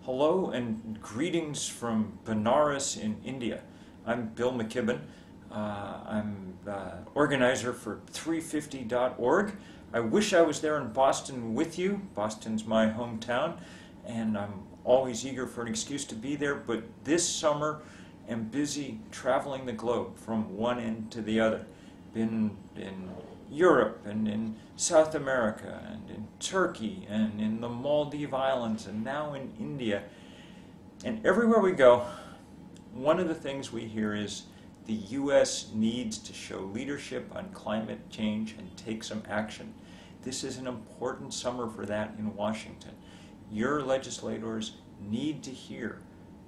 Hello and greetings from Benares in India. I'm Bill McKibben. I'm organizer for 350.org. I wish I was there in Boston with you. Boston's my hometown, and I'm always eager for an excuse to be there, but this summer I'm busy traveling the globe from one end to the other. Been in Europe and in South America and in Turkey and in the Maldive Islands and now in India. And everywhere we go, one of the things we hear is the U.S. needs to show leadership on climate change and take some action. This is an important summer for that in Washington. Your legislators need to hear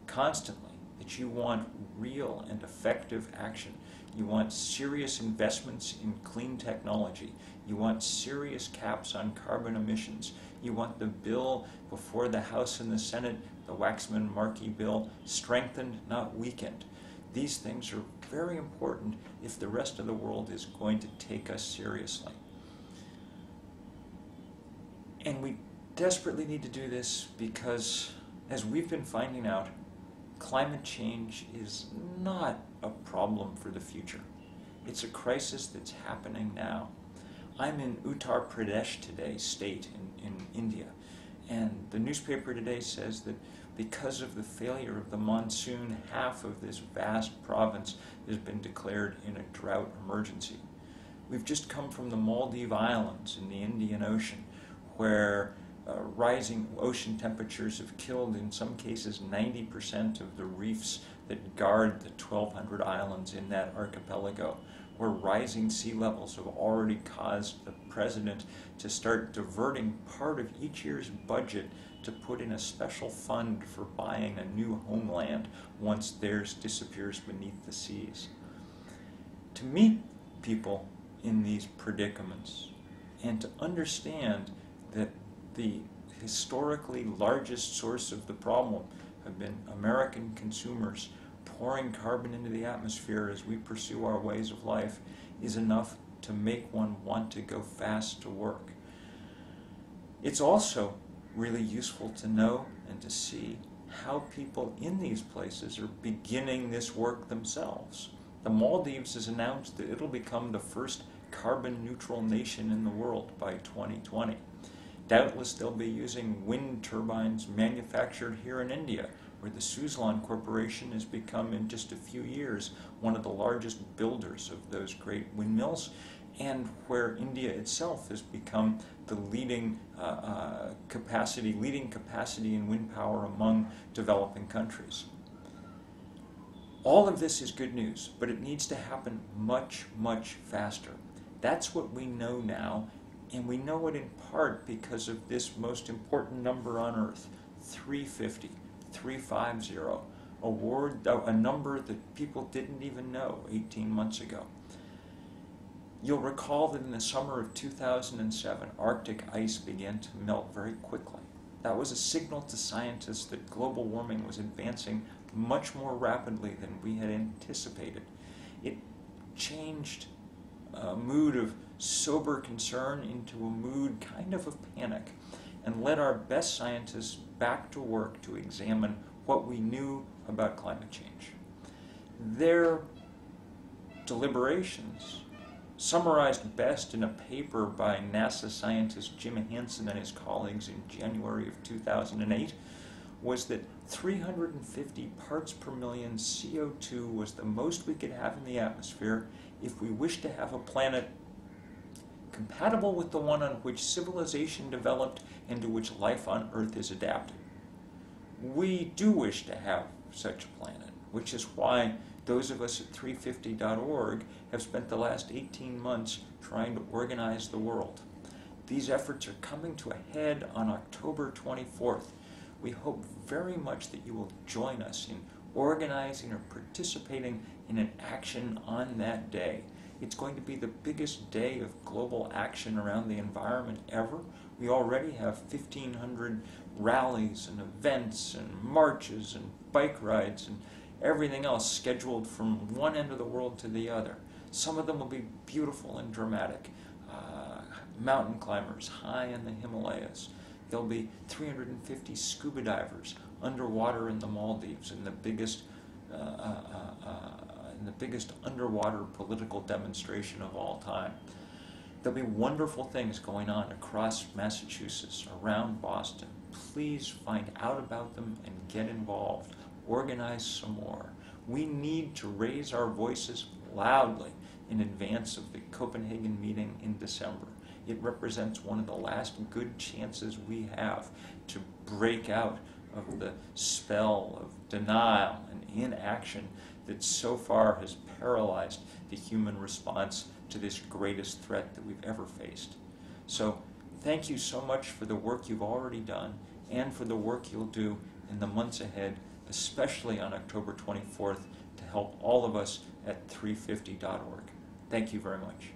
constantly that you want real and effective action. You want serious investments in clean technology. You want serious caps on carbon emissions. You want the bill before the House and the Senate, the Waxman-Markey bill, strengthened, not weakened. These things are very important if the rest of the world is going to take us seriously. And we desperately need to do this because, as we've been finding out, climate change is not a problem for the future. It's a crisis that's happening now. I'm in Uttar Pradesh today, state in India, and the newspaper today says that because of the failure of the monsoon, half of this vast province has been declared in a drought emergency. We've just come from the Maldive Islands in the Indian Ocean, where rising ocean temperatures have killed, in some cases, 90% of the reefs that guard the 1,200 islands in that archipelago, where rising sea levels have already caused the president to start diverting part of each year's budget to put in a special fund for buying a new homeland once theirs disappears beneath the seas. To meet people in these predicaments and to understand that the historically largest source of the problem have been American consumers pouring carbon into the atmosphere as we pursue our ways of life is enough to make one want to go fast to work. It's also really useful to know and to see how people in these places are beginning this work themselves. The Maldives has announced that it'll become the first carbon neutral nation in the world by 2020. Doubtless they'll be using wind turbines manufactured here in India, where the Suzlon Corporation has become, in just a few years, one of the largest builders of those great windmills, and where India itself has become the leading capacity in wind power among developing countries. All of this is good news, but it needs to happen much, much faster. That's what we know now. And we know it in part because of this most important number on Earth, 350, 350, a number that people didn't even know 18 months ago. You'll recall that in the summer of 2007, Arctic ice began to melt very quickly. That was a signal to scientists that global warming was advancing much more rapidly than we had anticipated. It changed a mood of sober concern into a mood kind of panic, and led our best scientists back to work to examine what we knew about climate change. Their deliberations, summarized best in a paper by NASA scientist Jim Hansen and his colleagues in January of 2008, was that 350 parts per million CO2 was the most we could have in the atmosphere if we wished to have a planet compatible with the one on which civilization developed and to which life on Earth is adapted. We do wish to have such a planet, which is why those of us at 350.org have spent the last 18 months trying to organize the world. These efforts are coming to a head on October 24th. We hope very much that you will join us in organizing or participating in an action on that day. It's going to be the biggest day of global action around the environment ever. We already have 1,500 rallies and events and marches and bike rides and everything else scheduled from one end of the world to the other. Some of them will be beautiful and dramatic. Mountain climbers high in the Himalayas. There'll be 350 scuba divers underwater in the Maldives, in the biggest underwater political demonstration of all time. There'll be wonderful things going on across Massachusetts, around Boston. Please find out about them and get involved. Organize some more. We need to raise our voices loudly in advance of the Copenhagen meeting in December. It represents one of the last good chances we have to break out of the spell of denial and inaction that so far has paralyzed the human response to this greatest threat that we've ever faced. So thank you so much for the work you've already done and for the work you'll do in the months ahead, especially on October 24th, to help all of us at 350.org. Thank you very much.